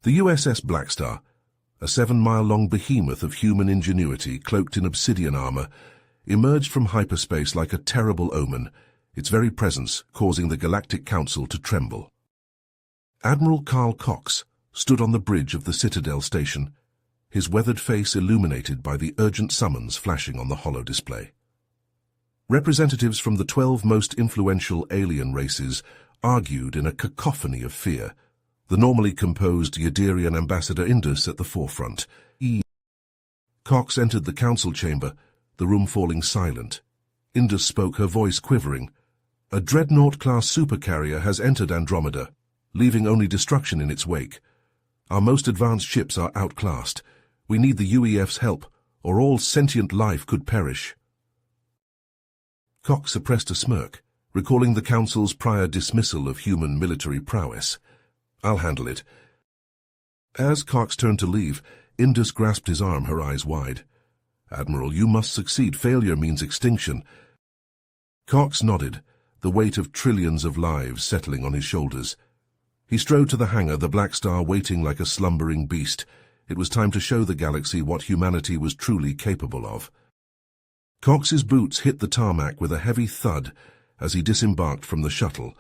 The USS Blackstar, a 7-mile-long behemoth of human ingenuity cloaked in obsidian armor, emerged from hyperspace like a terrible omen, its very presence causing the Galactic Council to tremble. Admiral Carl Cox stood on the bridge of the Citadel station, his weathered face illuminated by the urgent summons flashing on the holo display. Representatives from the 12 most influential alien races argued in a cacophony of fear, the normally composed Yadirian Ambassador Indus at the forefront. Cox entered the council chamber, the room falling silent. Indus spoke, her voice quivering. "A dreadnought-class supercarrier has entered Andromeda, leaving only destruction in its wake. Our most advanced ships are outclassed. We need the UEF's help, or all sentient life could perish." Cox suppressed a smirk, recalling the Council's prior dismissal of human military prowess. "I'll handle it." As Cox turned to leave, Indus grasped his arm, her eyes wide. "Admiral, you must succeed. Failure means extinction." Cox nodded, the weight of trillions of lives settling on his shoulders. He strode to the hangar, the Blackstar waiting like a slumbering beast. It was time to show the galaxy what humanity was truly capable of. Cox's boots hit the tarmac with a heavy thud as he disembarked from the shuttle,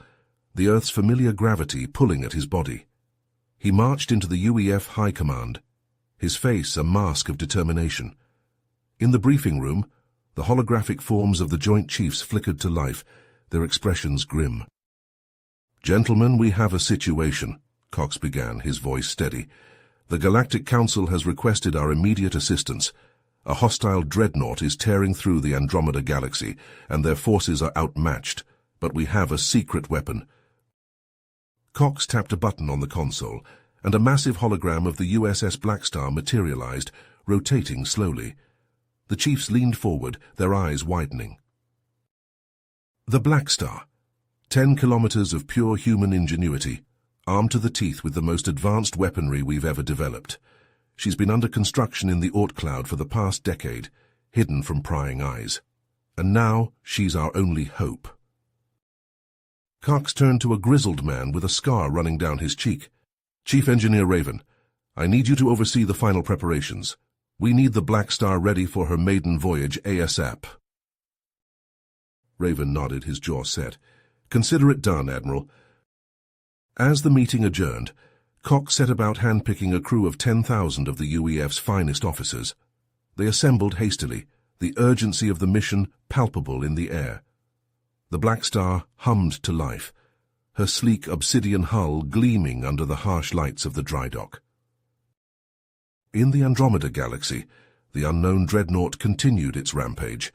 the Earth's familiar gravity pulling at his body. He marched into the UEF High Command, his face a mask of determination. In the briefing room, the holographic forms of the Joint Chiefs flickered to life, their expressions grim. "Gentlemen, we have a situation," Cox began, his voice steady. "The Galactic Council has requested our immediate assistance. A hostile dreadnought is tearing through the Andromeda galaxy, and their forces are outmatched, but we have a secret weapon." Cox tapped a button on the console, and a massive hologram of the USS Blackstar materialized, rotating slowly. The chiefs leaned forward, their eyes widening. The Blackstar, 10 kilometers of pure human ingenuity, armed to the teeth with the most advanced weaponry we've ever developed. She's been under construction in the Oort cloud for the past decade, hidden from prying eyes. And now she's our only hope. Cox turned to a grizzled man with a scar running down his cheek. "Chief Engineer Raven, I need you to oversee the final preparations. We need the Blackstar ready for her maiden voyage ASAP." Raven nodded, his jaw set. "Consider it done, Admiral." As the meeting adjourned, Cox set about handpicking a crew of 10,000 of the UEF's finest officers. They assembled hastily, the urgency of the mission palpable in the air. The Blackstar hummed to life, her sleek obsidian hull gleaming under the harsh lights of the dry dock. In the Andromeda galaxy, the unknown dreadnought continued its rampage,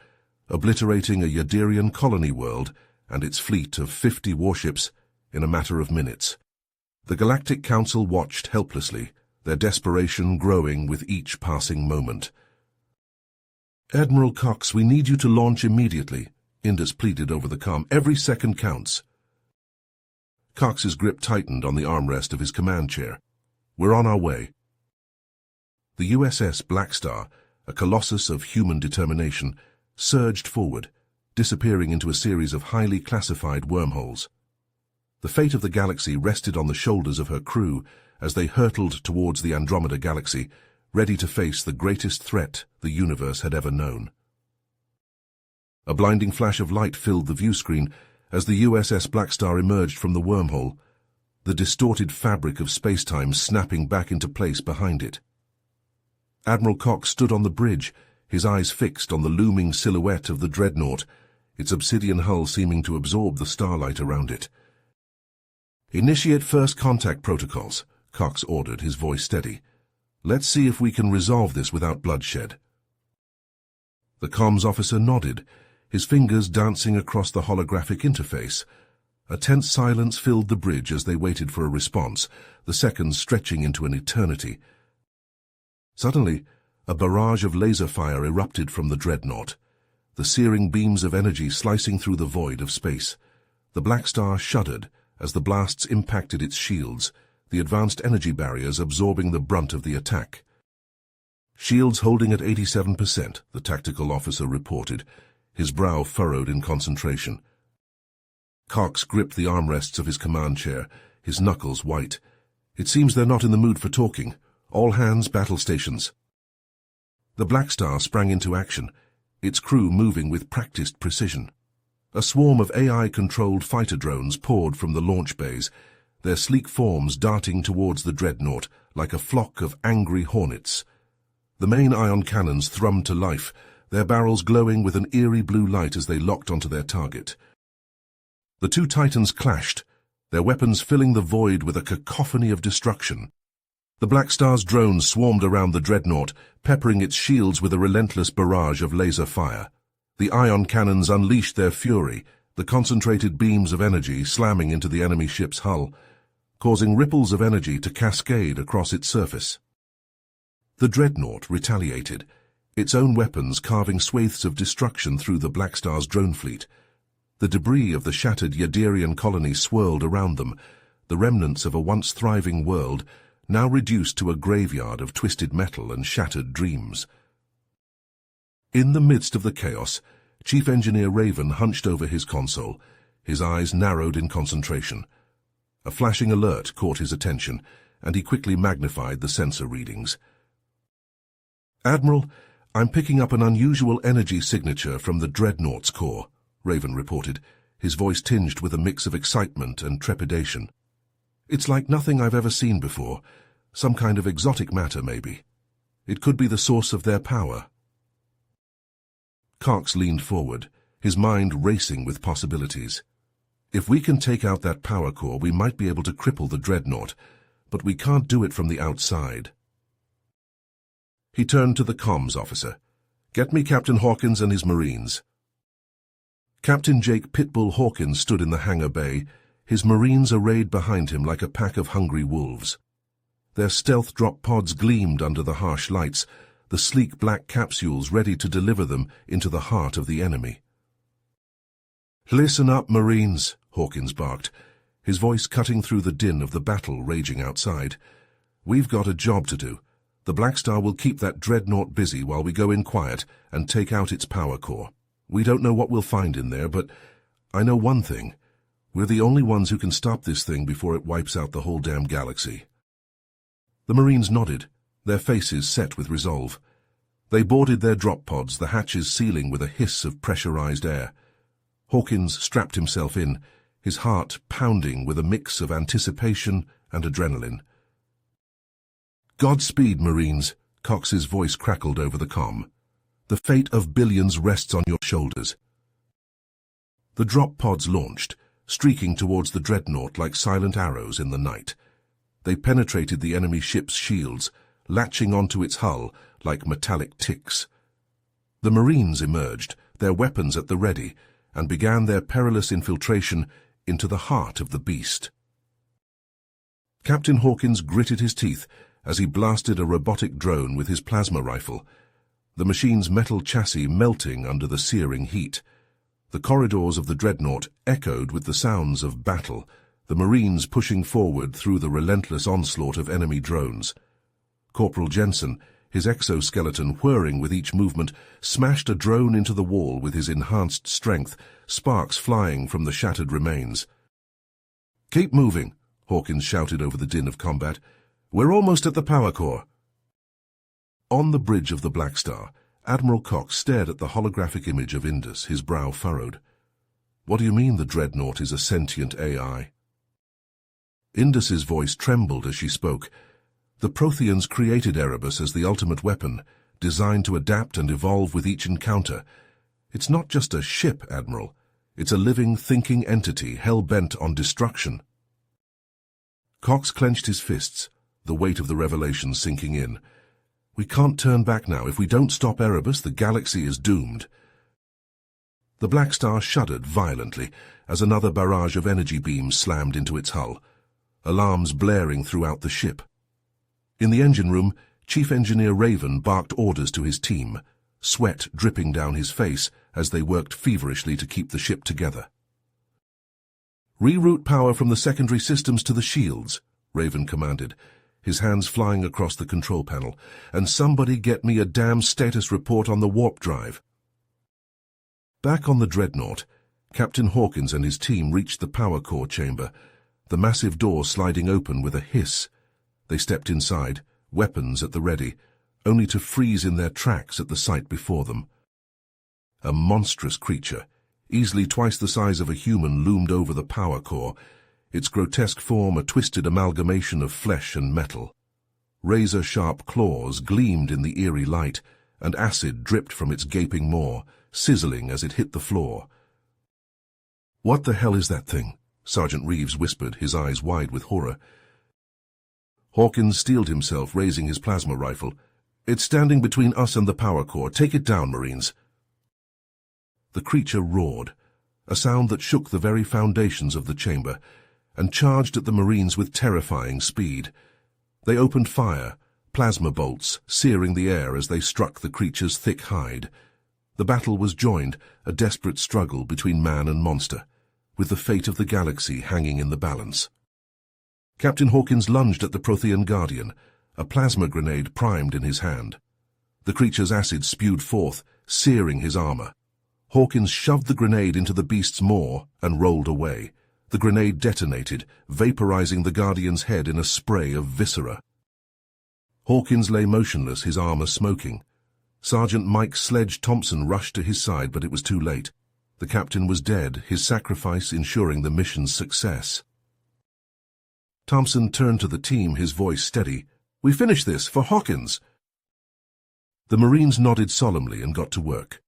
obliterating a Yadirian colony world and its fleet of 50 warships in a matter of minutes. The Galactic Council watched helplessly, their desperation growing with each passing moment. "Admiral Cox, we need you to launch immediately," Indus pleaded over the comm. "Every second counts." Cox's grip tightened on the armrest of his command chair. "We're on our way." The USS Blackstar, a colossus of human determination, surged forward, disappearing into a series of highly classified wormholes. The fate of the galaxy rested on the shoulders of her crew as they hurtled towards the Andromeda galaxy, ready to face the greatest threat the universe had ever known. A blinding flash of light filled the viewscreen as the USS Blackstar emerged from the wormhole, the distorted fabric of space-time snapping back into place behind it. Admiral Cox stood on the bridge, his eyes fixed on the looming silhouette of the dreadnought, its obsidian hull seeming to absorb the starlight around it. "Initiate first contact protocols," Cox ordered, his voice steady. "Let's see if we can resolve this without bloodshed." The comms officer nodded, his fingers dancing across the holographic interface. A tense silence filled the bridge as they waited for a response, the seconds stretching into an eternity. Suddenly, a barrage of laser fire erupted from the dreadnought, the searing beams of energy slicing through the void of space. The Blackstar shuddered as the blasts impacted its shields, the advanced energy barriers absorbing the brunt of the attack. "Shields holding at 87%, the tactical officer reported, his brow furrowed in concentration. Cox gripped the armrests of his command chair, his knuckles white. It seems they're not in the mood for talking. All hands, battle stations. The Blackstar sprang into action, its crew moving with practiced precision. A swarm of AI-controlled fighter drones poured from the launch bays, their sleek forms darting towards the dreadnought like a flock of angry hornets. The main ion cannons thrummed to life, their barrels glowing with an eerie blue light as they locked onto their target. The two titans clashed, their weapons filling the void with a cacophony of destruction. The Blackstar's drones swarmed around the dreadnought, peppering its shields with a relentless barrage of laser fire. The ion cannons unleashed their fury, the concentrated beams of energy slamming into the enemy ship's hull, causing ripples of energy to cascade across its surface. The dreadnought retaliated, its own weapons carving swathes of destruction through the Blackstar's drone fleet. The debris of the shattered Yadirian colony swirled around them, the remnants of a once thriving world, now reduced to a graveyard of twisted metal and shattered dreams. In the midst of the chaos, Chief Engineer Raven hunched over his console, his eyes narrowed in concentration. A flashing alert caught his attention, and he quickly magnified the sensor readings. "Admiral, I'm picking up an unusual energy signature from the Dreadnought's core," Raven reported, his voice tinged with a mix of excitement and trepidation. "It's like nothing I've ever seen before, some kind of exotic matter maybe. It could be the source of their power." Cox leaned forward, his mind racing with possibilities. "If we can take out that power core, we might be able to cripple the Dreadnought, but we can't do it from the outside." He turned to the comms officer. "Get me Captain Hawkins and his Marines." Captain Jake Pitbull Hawkins stood in the hangar bay, his Marines arrayed behind him like a pack of hungry wolves. Their stealth drop pods gleamed under the harsh lights, the sleek black capsules ready to deliver them into the heart of the enemy. "Listen up, Marines," Hawkins barked, his voice cutting through the din of the battle raging outside. "We've got a job to do. The Blackstar will keep that dreadnought busy while we go in quiet and take out its power core. We don't know what we'll find in there, but I know one thing. We're the only ones who can stop this thing before it wipes out the whole damn galaxy." The Marines nodded, their faces set with resolve. They boarded their drop pods, the hatches sealing with a hiss of pressurized air. Hawkins strapped himself in, his heart pounding with a mix of anticipation and adrenaline. "Godspeed, Marines," Cox's voice crackled over the comm. "The fate of billions rests on your shoulders." The drop pods launched, streaking towards the dreadnought like silent arrows in the night. They penetrated the enemy ship's shields, latching onto its hull like metallic ticks. The Marines emerged, their weapons at the ready, and began their perilous infiltration into the heart of the beast. Captain Hawkins gritted his teeth as he blasted a robotic drone with his plasma rifle, the machine's metal chassis melting under the searing heat. The corridors of the dreadnought echoed with the sounds of battle, the Marines pushing forward through the relentless onslaught of enemy drones. Corporal Jensen, his exoskeleton whirring with each movement, smashed a drone into the wall with his enhanced strength, sparks flying from the shattered remains. "Keep moving," Hawkins shouted over the din of combat. "We're almost at the power core." On the bridge of the Blackstar, Admiral Cox stared at the holographic image of Indus, his brow furrowed. "What do you mean the dreadnought is a sentient AI?" Indus's voice trembled as she spoke. "The Protheans created Erebus as the ultimate weapon, designed to adapt and evolve with each encounter. It's not just a ship, Admiral. It's a living, thinking entity hell-bent on destruction." Cox clenched his fists, the weight of the revelation sinking in. "We can't turn back now. If we don't stop Erebus, the galaxy is doomed." The Blackstar shuddered violently as another barrage of energy beams slammed into its hull, alarms blaring throughout the ship. In the engine room, Chief Engineer Raven barked orders to his team, sweat dripping down his face as they worked feverishly to keep the ship together. "Reroute power from the secondary systems to the shields," Raven commanded, his hands flying across the control panel. "And somebody get me a damn status report on the warp drive." Back on the dreadnought, Captain Hawkins and his team reached the power core chamber, the massive door sliding open with a hiss, They stepped inside, weapons at the ready, only to freeze in their tracks at the sight before them. A monstrous creature, easily twice the size of a human, loomed over the power core, its grotesque form a twisted amalgamation of flesh and metal. Razor-sharp claws gleamed in the eerie light, and acid dripped from its gaping maw, sizzling as it hit the floor. "What the hell is that thing?" Sergeant Reeves whispered, his eyes wide with horror. Hawkins steeled himself, raising his plasma rifle. "It's standing between us and the power core. Take it down, Marines." The creature roared, a sound that shook the very foundations of the chamber, and charged at the Marines with terrifying speed. They opened fire, plasma bolts searing the air as they struck the creature's thick hide. The battle was joined, a desperate struggle between man and monster, with the fate of the galaxy hanging in the balance. Captain Hawkins lunged at the Prothean Guardian, a plasma grenade primed in his hand. The creature's acid spewed forth, searing his armor. Hawkins shoved the grenade into the beast's maw and rolled away. The grenade detonated, vaporizing the Guardian's head in a spray of viscera. Hawkins lay motionless, his armor smoking. Sergeant Mike Sledge Thompson rushed to his side, but it was too late. The captain was dead, his sacrifice ensuring the mission's success. Thompson turned to the team, his voice steady. "We finish this for Hawkins." The Marines nodded solemnly and got to work.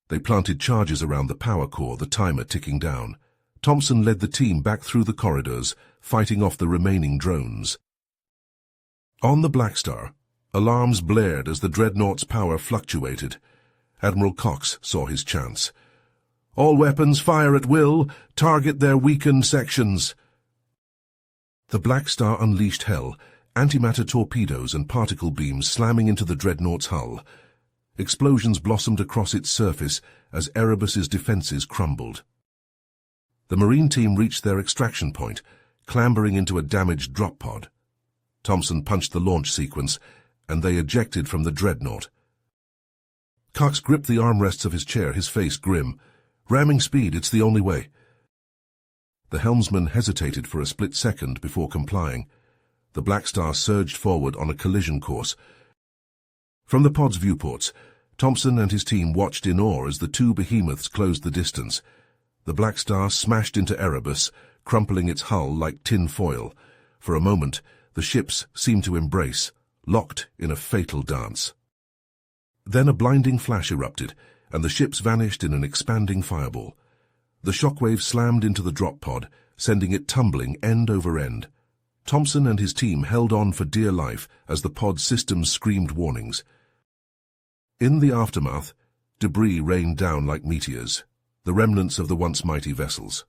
They planted charges around the power core, the timer ticking down. Thompson led the team back through the corridors, fighting off the remaining drones. On the Blackstar, alarms blared as the dreadnought's power fluctuated. Admiral Cox saw his chance. "All weapons fire at will. Target their weakened sections." The Blackstar unleashed hell, antimatter torpedoes and particle beams slamming into the dreadnought's hull. Explosions blossomed across its surface as Erebus's defenses crumbled. The Marine team reached their extraction point, clambering into a damaged drop pod. Thompson punched the launch sequence, and they ejected from the dreadnought. Cox gripped the armrests of his chair, his face grim. "Ramming speed, it's the only way." The helmsman hesitated for a split second before complying. The Blackstar surged forward on a collision course. From the pod's viewports, Thompson and his team watched in awe as the two behemoths closed the distance. The Blackstar smashed into Erebus, crumpling its hull like tin foil. For a moment, the ships seemed to embrace, locked in a fatal dance. Then a blinding flash erupted, and the ships vanished in an expanding fireball. The shockwave slammed into the drop pod, sending it tumbling end over end. Thompson and his team held on for dear life as the pod's systems screamed warnings. In the aftermath, debris rained down like meteors, the remnants of the once mighty vessels.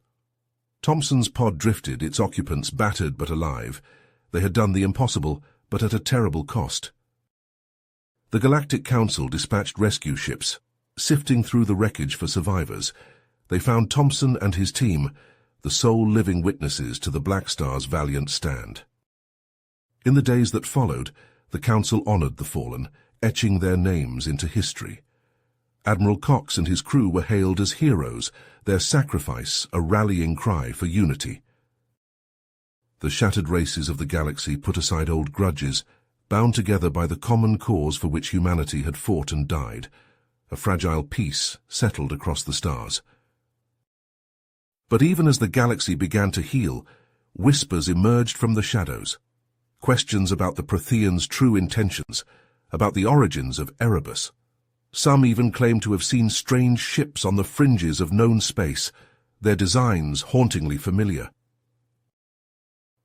Thompson's pod drifted, its occupants battered but alive. They had done the impossible, but at a terrible cost. The Galactic Council dispatched rescue ships, sifting through the wreckage for survivors. They found Thompson and his team, the sole living witnesses to the Blackstar's valiant stand. In the days that followed, the Council honored the fallen, etching their names into history. Admiral Cox and his crew were hailed as heroes, their sacrifice a rallying cry for unity. The shattered races of the galaxy put aside old grudges, bound together by the common cause for which humanity had fought and died. A fragile peace settled across the stars. But even as the galaxy began to heal, whispers emerged from the shadows. Questions about the Protheans' true intentions, about the origins of Erebus. Some even claimed to have seen strange ships on the fringes of known space, their designs hauntingly familiar.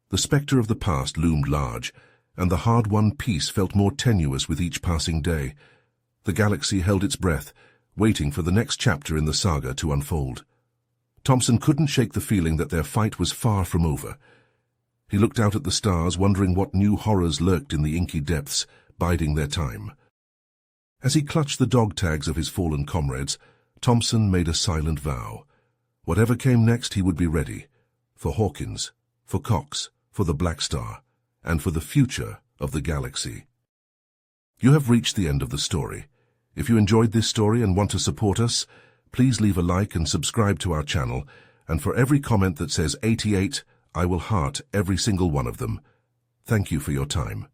The spectre of the past loomed large, and the hard-won peace felt more tenuous with each passing day. The galaxy held its breath, waiting for the next chapter in the saga to unfold. Thompson couldn't shake the feeling that their fight was far from over. He looked out at the stars, wondering what new horrors lurked in the inky depths, biding their time. As he clutched the dog tags of his fallen comrades, Thompson made a silent vow. Whatever came next, he would be ready. For Hawkins, for Cox, for the Blackstar, and for the future of the galaxy. You have reached the end of the story. If you enjoyed this story and want to support us, please leave a like and subscribe to our channel, and for every comment that says 88, I will heart every single one of them. Thank you for your time.